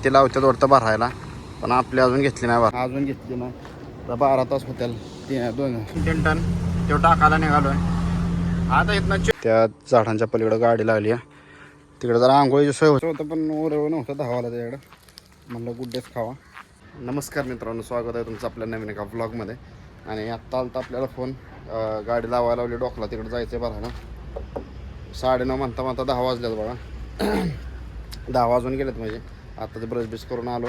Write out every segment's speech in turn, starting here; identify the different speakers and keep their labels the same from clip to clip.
Speaker 1: ते लावतात वाटतं भरायला, पण आपली अजून घेतली नाही अजून घेतली नाही. तर 12 तास होतील. 2-3 टन तेव्हा टाकायला निघालोय आता. इथनं त्या झाडांच्या पलीकडं गाडी लागली आहे. तिकडे जरा आंघोळीची सोय होतं, पण ओरव नव्हतं धावाला त्याच्याकडं. म्हणलं गुड्डेच खावा. नमस्कार मित्रांनो, स्वागत आहे तुमचं आपल्या नवीन एका व्लॉगमध्ये. आणि आत्ता आलता आपल्याला फोन, गाडी लावायला लावली डोकला, तिकडे जायचं आहे भरायला. 9:30 म्हणता 10 वाजल्यात बघा. 10 वाजून गेलेत म्हणजे. आता ते ब्रश बिश करून आलो,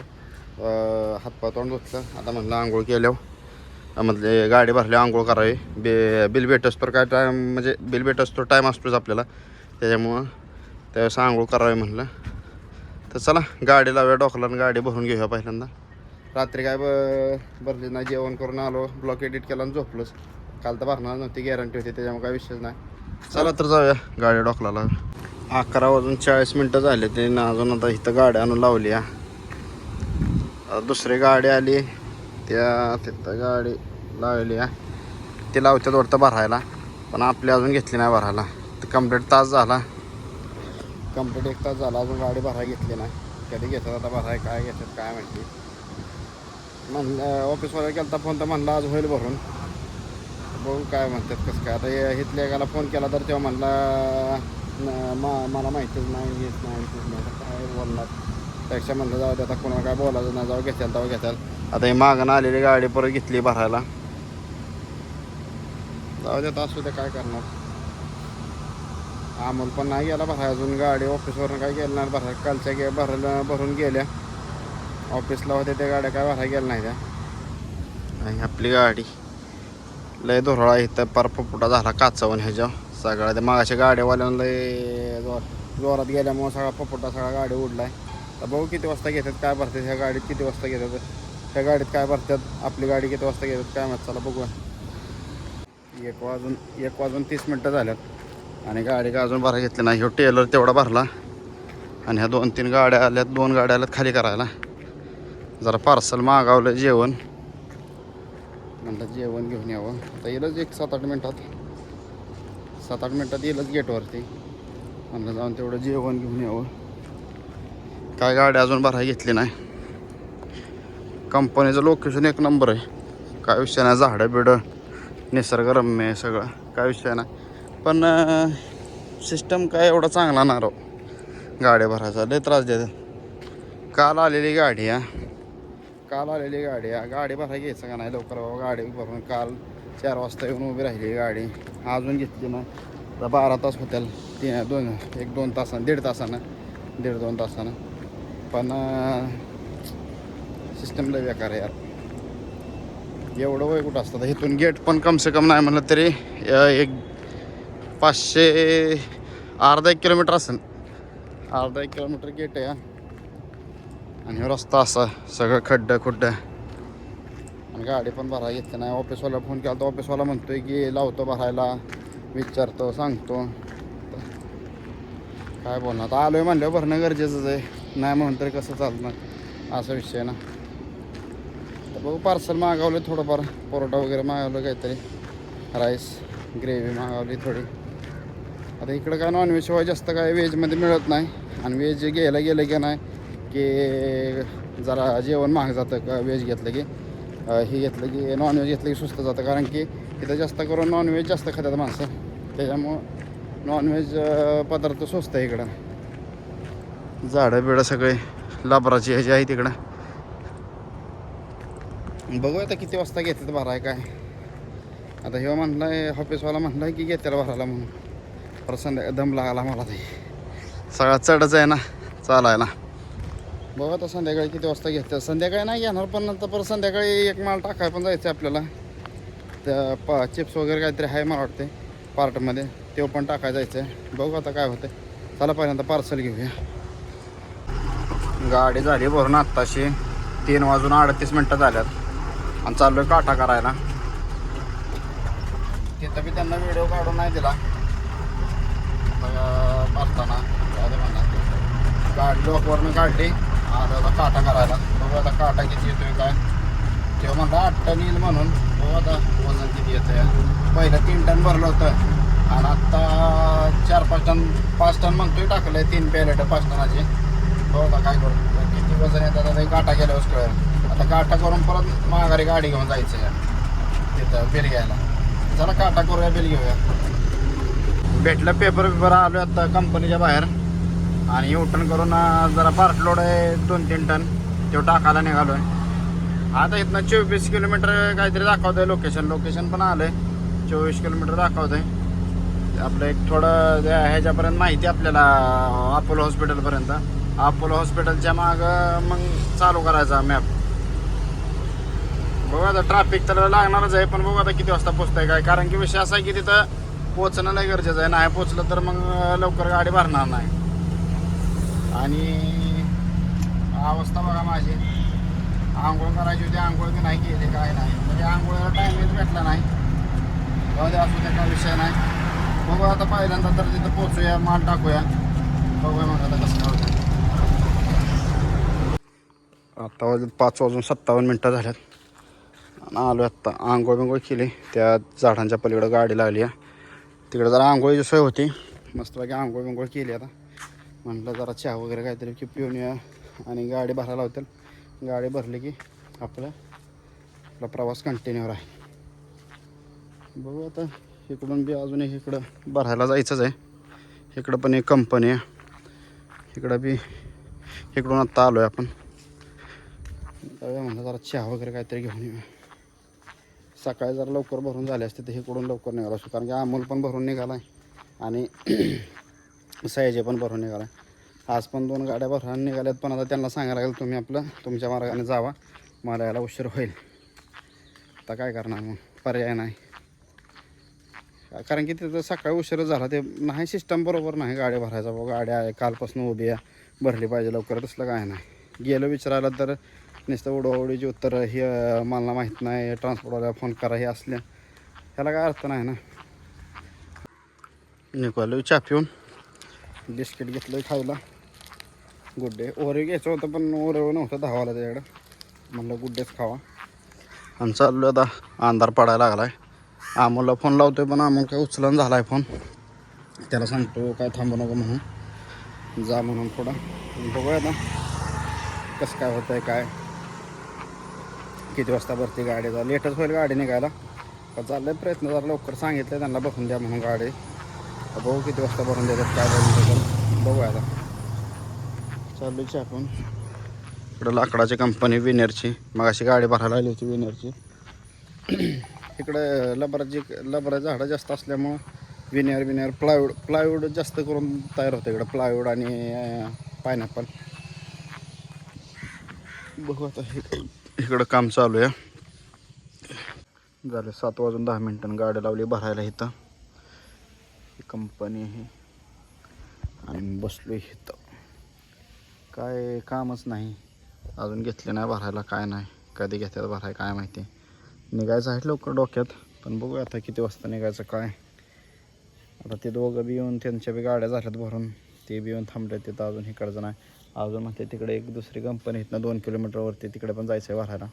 Speaker 1: हातपाय तोंड धुतलं. आता म्हणलं आंघोळ केल्यावर म्हणजे गाडी भरली आंघोळ करावी. बिल भेटस तर काय टाईम, म्हणजे बिल भेटस तर टाईम असतोच आपल्याला, त्याच्यामुळं त्यावेळेस आंघोळ करावी म्हणलं. तर चला गाडी लावूया डोकला आणि गाडी भरून घेऊया पहिल्यांदा. रात्री काय भरली नाही, जेवण करून आलो, ब्लॉग एडिट केला आणि झोपलोच. काल तर भरणार नव्हती, गॅरंटी होती, त्याच्यामुळे काय विषयच नाही. चला तर जाऊया गाडी डोकलाला. 11:40 झाले ते ना, अजून आता इथं गाडी आणून लावली आहे. दुसरी गाडी आली, तिथं गाडी लावली आहे. ती लावतात वाटतं भरायला, पण आपली अजून घेतली नाही भरायला. तर कंप्लीट तास झाला, कंप्लीट 1 तास झाला, अजून गाडी भरायला घेतली नाही. कधी घेतात आता भराय, काय घेतात काय माहिती. म्हणलं ऑफिसवाला गेला तर फोन, तर म्हणलं आज होईल भरून. बघू काय म्हणतात कसं काय. आता इथल्या एकाला फोन केला तर तेव्हा म्हणला मला माहितीच नाही, हेच नाही, काय बोलणार. त्यापेक्षा म्हणलं जाऊ दे, आता कोणाला काय बोलायचं नाही, जाऊ घेताल तेव्हा घेताल. आता ही मागणं आलेली गाडी परत घेतली भरायला. जाऊ देत असू दे, काय करणार. अमोल पण नाही गेला भराय अजून, गाडी ऑफिसवरून काय गेलं नाही भरायला. कालच्या भरून गेल्या, ऑफिसला होते त्या गाड्या काय भरायला गेल्या नाही त्या. आणि आपली गाडी लय धुरळा इथं, पार फुफुटा झाला काचावून ह्याच्या सगळ्या. त्या मागाच्या गाड्यावाल्यानं लय जोरात गेल्यामुळं सगळा फुफुटा सगळा गाडी उडलाय. तर बघू किती वाजता घेतात काय भरतात ह्या गाडीत, किती वाजता घेतात ह्या गाडीत काय भरतात, आपली गाडी किती वाजता घेतात काय माहिती. चला बघूया. 1 वाजून 30 झाल्यात आणि गाडी काय अजून भरा घेतली नाही. ह्यो टेलर तेवढा भरला आणि ह्या 2-3 गाड्या आल्यात, 2 गाड्या आल्यात खाली करायला. जरा पार्सल मागवलं जेवण, म्हणलं जेवण घेऊन यावं. आता येईलच 7-8 मिनटात, 7-8 मिनटात येईलच गेटवरती. म्हणलं जाऊन तेवढं जेवण घेऊन यावं. काय गाडी अजून भरायला घेतली नाही. कंपनीचं लोकेशन 1 नंबर आहे, काय विषय नाही. झाडं बिडं निसर्गरम्य आहे सगळं, काय विषय नाही. पण सिस्टम काय एवढा चांगला नाही राव गाडी भरायचा, लय त्रास देतात. काल आलेली गाडी गाडी भरायला घ्यायचं का नाही लवकर बाबा. गाडी भरून काल 4 वाजता येऊन उभी राहिली गाडी, अजून घेतली ना. तर 12 तास होतील, 1-2 तासानं, 1.5 तासानं. पण सिस्टम लय बेकार आहे यार. एवढं वय कुठं असतं. इथून गेट पण कमसे कम नाही म्हणलं तरी 500 अर्धा 1 किलोमीटर असेल, अर्धा 1 किलोमीटर गेट आहे. आणि हा रस्ता असा सगळं खड्डं आणि गाडी पण भरायला घेतली नाही. ऑफिसवाला फोन केला तर ऑफिसवाला म्हणतोय की लावतो भरायला, विचारतो सांगतो. काय बोलणार, आता आलो आहे म्हणल्यावर भरणं गरजेचंच आहे, नाही म्हणून तरी कसं चालणार, असा विषय ना. तर बघू पार्सल मागवलं थोडंफार, परोठा वगैरे मागवलं, काहीतरी राईस ग्रेव्ही मागवली थोडी. आता इकडं काय नॉनव्हेज शिवाय जास्त काय व्हेजमध्ये मिळत नाही. आणि व्हेज घ्यायला गेलं की नाही की जरा जेवण महाग जातं. का व्हेज घेतलं की हे घेतलं की नॉनव्हेज घेतलं की स्वस्त जातं. कारण की इथं जास्त करून नॉनव्हेज जास्त खातात माणसं, त्याच्यामुळं नॉनव्हेज पदार्थ स्वस्त आहे इकडं. झाडं बिडं सगळे लाबराची ह्याची आहे तिकडं. बघूया आता किती वाजता घेतात भराय काय. आता हे म्हणलं आहे ऑफिसवाला, म्हणलं आहे की घेतात भरायला म्हणून. परत संध्याकाळी दम लागला मला, ते सगळा चढच आहे ना चालायला. बघा आता संध्याकाळी किती वाजता घेतात. संध्याकाळी नाही घेणार, पण नंतर परत संध्याकाळी 1 माल टाकाय पण जायचं आपल्याला. त्या चिप्स वगैरे काहीतरी आहे मला वाटते पार्टमध्ये, ते पण टाकाय जायचं आहे. बघू आता काय होतं. चला पहिल्यांदा पार्सल घेऊया. गाडी झाली भरून आत्ताशी 3:38 झाल्यात आणि चाललो आहे काटा करायला. तिथं बी त्यांना व्हिडिओ काढून नाही दिला भरताना. गाडी लोकवरनं काढली, आता काटा करायला. बघू आता काटा किती येतोय काय. तेव्हा म्हणलं 8 टन येईल म्हणून. बघू आता वजन किती येतं. पहिलं 3 टन भरलं होतं आणि आत्ता 4-5 टन 5 टन म्हणतोय टाकलं आहे. 3 पॅलेट 5 टनाचे. हो आता काय करू किती वजन येतात आता गाठा गेल्यावर कळेल. आता गाठा करून परत माघारी गाडी घेऊन जायचं या तिथं बिल घ्यायला. चला काटा करूया बिल घेऊया. भेटलं पेपर आलो आता कंपनीच्या बाहेर आणि युटर्न करून जरा पार्ट लोड आहे 2-3 टन तो टाकायला निघालो आहे. आता इथनं 24 किलोमीटर काहीतरी दाखवतं आहे लोकेशन पण आलं आहे 24 किलोमीटर दाखवतं आहे. आपलं एक थोडं ह्याच्यापर्यंत माहिती आपल्याला अपोलो हॉस्पिटलपर्यंत. अपोलो हॉस्पिटलच्या मागं मग चालू करायचा मॅप. बघू आता ट्रॅफिक तर लागणारच आहे पण बघू आता किती वाजता पोचतं आहे काय. कारण की विषय असा आहे की तिथं पोचणं लय गरजेचं आहे. नाही पोचलं तर मग लवकर गाडी भरणार नाही. आणि अवस्था बघा माझी आंघोळ करायची होती आंघोळ बी नाही केली काय नाही म्हणजे आंघोळीला टाईमच भेटला नाही. जाऊ दे असू दे काय विषय नाही. बघू आता पहिल्यांदा तर तिथं पोचूया माल टाकूया बघूया मग आता कसं काय. आता वाजत 5:57 झाल्यात आणि आलो आत्ता. आंघोळ केली त्या झाडांच्या पलीकडं गाडी लागली आहे. तिकडे जरा आंघोळीची सोय होती मस्तपैकी आंघोळ केली. आता म्हटलं जरा चहा वगैरे काहीतरी की पिऊन या आणि गाडी भरायला होतील. गाडी भरली की आपला प्रवास कंटिन्यू आहे. बघू आता इकडून बी अजून एक इकडं भरायला जायचंच आहे. इकडं पण एक कंपनी आहे. इकडं बी इकडून आत्ता आलो आहे आपण. जाऊया म्हणलं जरा चहा वगैरे काहीतरी घेऊन येऊया. सकाळी जरा लवकर भरून झाले असते तर इकडून लवकर निघालो असतो. कारण की अमोल पण भरून निघाला आहे आणि सयाजी पण भरून निघाला आहे. आज पण 2 गाड्या भरून निघाल्यात पण आता त्यांना सांगायला लागेल तुम्ही आपलं तुमच्या मार्गाने जावा मला यायला उशीर होईल. आता काय करणार मग पर्याय नाही. कारण की तिथं सकाळी उशीर झाला ते नाही सिस्टम बरोबर नाही गाडी भरायचा. गाड्या आहे कालपासून उभी आहे भरली पाहिजे लवकर तसलं काय नाही. गेलं विचारायला तर नुसतं उडवाउडीची उत्तर हे मला माहीत नाही ट्रान्सपोर्टवाल्याला फोन करा हे असल्या ह्याला काय अर्थ नाही ना. निघालो चहा पिऊन बिस्किट घेतलं खायला. गुड्डे ओरे घ्यायचं होतं पण ओरे नव्हतं 10 वाला त्याच्याकडं. म्हणलं गुड्डेच खावा आणि चाललो आता. अंधार पडायला लागला आहे. अमोलला फोन लावतो आहे पण अमोल काय उचलन झाला आहे फोन. त्याला सांगतो काय थांबू नको म्हणून जा म्हणून थोडा. बघूया आता कसं काय होतं आहे काय किती वाजता भरते गाडीचा. लेटच होईल गाडी निघायला पण चाललं आहे प्रयत्न. जरा लवकर सांगितलं त्यांना बघून द्या म्हणून गाडी. बघू किती वाजता भरून देतात काय भरून बघूया आता. चालू आहे आपण इकडं लाकडाची कंपनी विनेरची. मग अशी गाडी भरायला आली होती विनेरची. इकडं लबराची झाडं जास्त असल्यामुळं विनेर प्लायवूड जास्त करून तयार होतं इकडं. प्लायवूड आणि पायनॅपल. बघू आता इकडं काम चालू आहे. झाले 7:10 गाडी लावली भरायला इथं. ही कंपनी आहे आणि बसलो इथं. काय कामच नाही अजून घेतले नाही भरायला काय नाही. कधी घेतात भराय काय माहिती. निघायचं आहे लवकर डोक्यात पण बघूया आता किती वाजता निघायचं काय. आता ते दोघं बी येऊन त्यांच्या बी गाड्या झाल्यात भरून ते बी येऊन थांबले तिथं. अजून इकडचं नाही अजून म्हणते तिकडे एक दुसरी कंपनी इथनं 2 किलोमीटरवरती तिकडे पण जायचं आहे भरायला.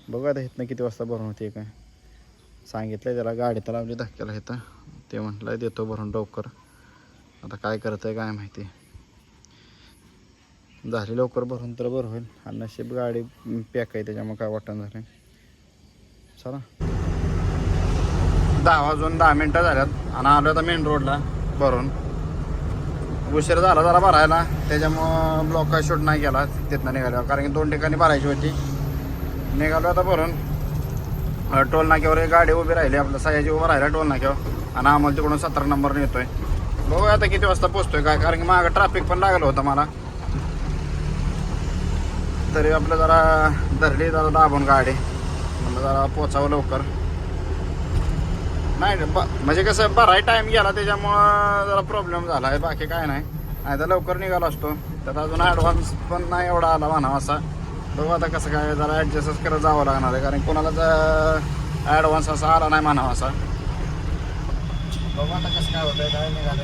Speaker 1: बघूया आता इथनं किती वाजता भरून होते काय. सांगितलं आहे त्याला गाडी तर लावली धक्क्याला इथं. ते म्हटलं देतो भरून लवकर. आता काय करतं आहे काय माहिती. झाली लवकर भरून तर बरं होईल. आणि नशीब गाडी पॅक आहे त्याच्यामुळे काय वाटण झालं. चला 10:10 झाल्यात आणि आलो आता मेन रोडला भरून. उशीर झाला जरा भरायला त्याच्यामुळं ब्लॉक काय शूट नाही केला तिथनं निघाल्यावर. कारण की 2 ठिकाणी भरायची होती. निघालो आता भरून. टोल नाक्यावर एक गाडी उभी राहिली आपलं सयाजी उभं राहिला टोल नाक्यावर आणि आम्हाला तिकडून 17 नंबर येतोय. बघूया आता किती वाजता पोचतोय काय. कारण की मागं ट्रॅफिक पण लागलं होतं मला तरी आपलं जरा धरली जरा दाबून गाडी. म्हणलं जरा पोचावं लवकर. नाही म्हणजे कसं भराय टाईम गेला त्याच्यामुळं जरा प्रॉब्लेम झाला आहे. बाकी काय नाही. नाही तर लवकर निघालो असतो. त्यात अजून ॲडव्हान्स पण नाही एवढा आला म्हणावा असा. बघू आता कसं काय जरा ॲडजस्टच करत जावं लागणार आहे. कारण कोणालाच ॲडव्हान्स असा आला नाही म्हणावा असा. बघू आता कसं काय होतं आहे काय निघालं.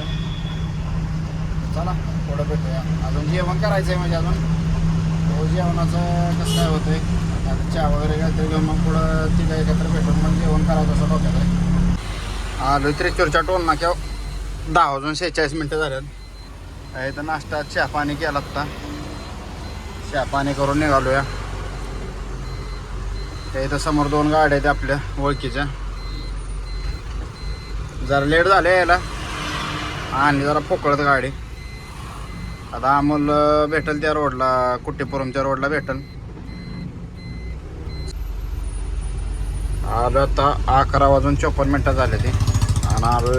Speaker 1: चला थोडं भेटूया. अजून जेवण करायचं आहे म्हणजे अजून जेवणाचं कसं काय होतं आहे. आता चहा वगैरे काहीतरी घेऊन मग पुढं तिघं एकत्र भेटून मग जेवण करायचं असं डोक्यात आहे. आलो त्रिचूरच्या टोल नाक्यावर 10:46 झाल्यात. इथं नाश्ता चहा पाणी केला होता चहा पाणी करून निघालोया. त्या इथं समोर 2 गाड्या आहेत आपल्या ओळखीच्या. जरा लेट झाले यायला आणि जरा पोकळत गाडी. आता अमोल भेटल त्या रोडला, कुट्टेपुरमच्या रोडला भेटल. आलो आता 11:54 झाले ते आणि आलो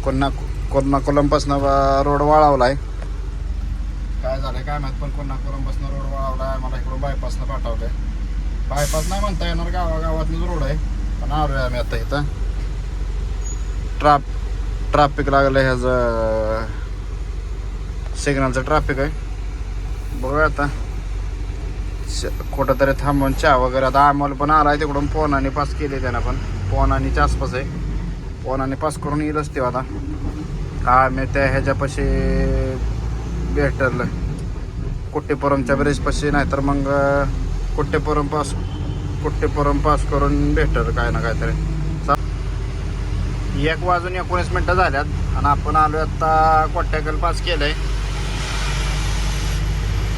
Speaker 1: कोल्हापूरपासून रोड वळवला आहे. काय झालं काय माहीत, पण कोल्हापूरपासून रोड वळवला आहे. मला इकडून बायपासनं पाठवलं आहे. बायपास नाही म्हणता येणार, गावागावातलीच रोड आहे. पण आलो आहे आम्ही आता इथं. ट्रॅफिक लागलं, ह्याचं सिग्नलचं ट्रॅफिक आहे. बघूया आता कुठं तरी थांबून चहा वगैरे. आता आम्हाला पण आला आहे तिकडून, पोनाने पास केले त्यांना, पण पोनानीच्या आसपास आहे. पोनाने पास करून येईलच ते आता. आम्ही त्या ह्याच्यापाशी भेटल कुट्टेपुरमच्या ब्रिजपाशी, नाहीतर मग कुट्टेपुरम पास करून भेटल काय ना काहीतरी. 1:19 झाल्यात आणि आपण आलो आता कोट्याकल पास केलंय.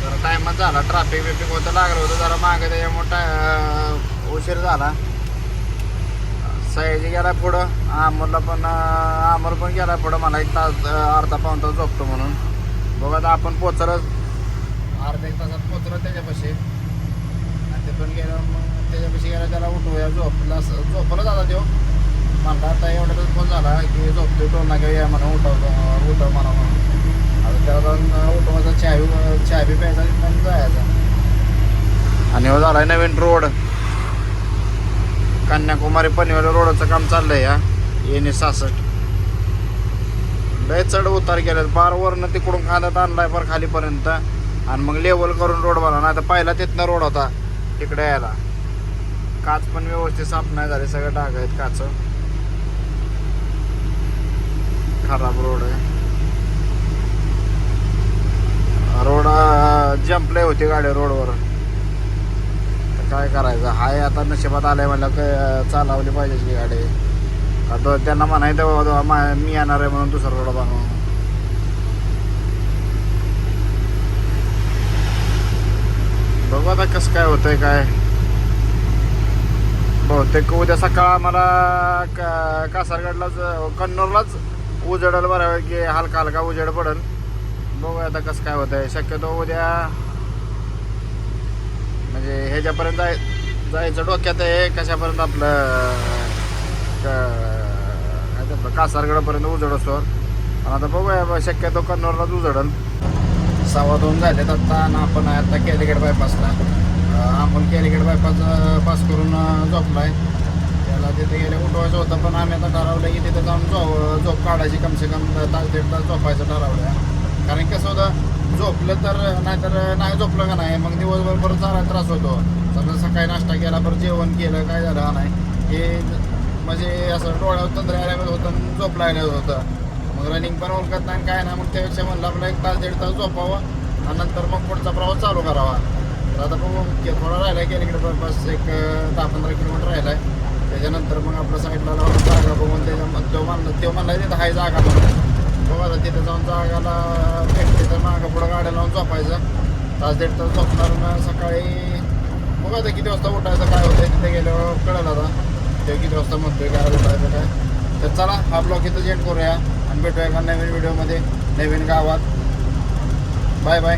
Speaker 1: जरा टायमच झाला, ट्रॅफिक होतं लागलं होतं जरा मागे, त्याच्यामुळे उशीर झाला. सयाजी गेला पुढं, अमोल पण गेला पुढं. मला 1 तास अर्धा पाऊण तास झोपतो म्हणून. बघा आता आपण पोचलं, अर्ध्या 1 तासात पोचलं त्याच्यापाशी. आणि तिथून गेलं मग त्याच्यापाशी गेला, त्याला उठवूया. झोपलं जाता देऊ म्हणला. आता एवढ्यातच फोन झाला की झोपतो, टोल ना घेऊया म्हणून उठव म्हणा म्हणून. आता त्याला जाऊन उठवायचा, चहा बी प्यायचा आणि जायचा. आणि हो झाला नवीन रोड, कन्याकुमारी पनवेल रोडचं काम चाललंय या NH66. लय चढ उतार केले, बार वरनं तिकडून खांद्यात आणलाय फार खालीपर्यंत आणि मग लेवल करून रोड बनवला. नाही तर पहिला तिथनं रोड होता तिकडे यायला. काच पण व्यवस्थित साफ नाही झाले, सगळे डाग आहेत काच. खराब रोड आहे. रोड जंपले होते गाडी रोडवर. काय करायचं, हाय आता नशिबात आलंय म्हणलं काय चालवली पाहिजे की गाडी. आता त्यांना म्हणायचं मी येणार आहे म्हणून दुसरा रोड बनवून. बघू आता कसं काय होतंय काय. बहुतेक उद्या सकाळ मला कासारगडलाच कन्नूरलाच उजेडल बरं की हलका उजेड पडेल. बघूया आता कसं काय होतंय. शक्यतो उद्या म्हणजे ह्याच्यापर्यंत जायचं डोक्यात आहे. कशापर्यंत आपलं कासारगडपर्यंत उजड असतो. पण आता बघूया, शक्यतो कन्नूरलाच उजडल. 2:15 झालेत आता आणि आपण आता केलिगेट बायपासला. आपण केलिगेट बायपास पास करून झोपलाय. त्याला तिथे गेले उठवायचं होतं, पण आम्ही आता ठरवलं की तिथे जाऊन झोप काढायची. कमसे कम 1-1.5 तास झोपायचं ठरवलं. कारण कसं होतं, झोपलं तर नाहीतर नाही झोपलं का नाही मग दिवसभर परत चालायला त्रास होतो. समजा सकाळी नाश्ता केला, परत जेवण केलं, काय झालं नाही हे म्हणजे असं डोळ्यावर तंत्र आल्यावर होतं, झोप लागल्यावर होतं. मग रनिंग पण ओळखत नाही काय नाही. मग त्यापेक्षा म्हणलं आपलं 1-1.5 तास झोपावं आणि नंतर मग पुढचा प्रवास चालू करावा. तर आता बघू थोडा राहिला आहे, केलिगेट बायपास 10-15 किलोमीटर राहिला आहे. त्याच्यानंतर मग आपल्या साईडला जागा बघून तो म्हणला तिथं हाय जागा म्हणून. बघा तिथे जाऊन जागाला भेटते तर मागं पुढं गाड्या लावून झोपायचं. 1-1.5 तास झोपणार. सकाळी बघा आता किती वाजता उठायचं काय होतं तिथे गेल्यावर कळलं. आता ते किती वाजता म्हणतोय काय उठायचं काय. तर चला हा ब्लॉग इथं एंड करूया आणि भेटूया एका नवीन व्हिडिओमध्ये नवीन गावात. Bye bye.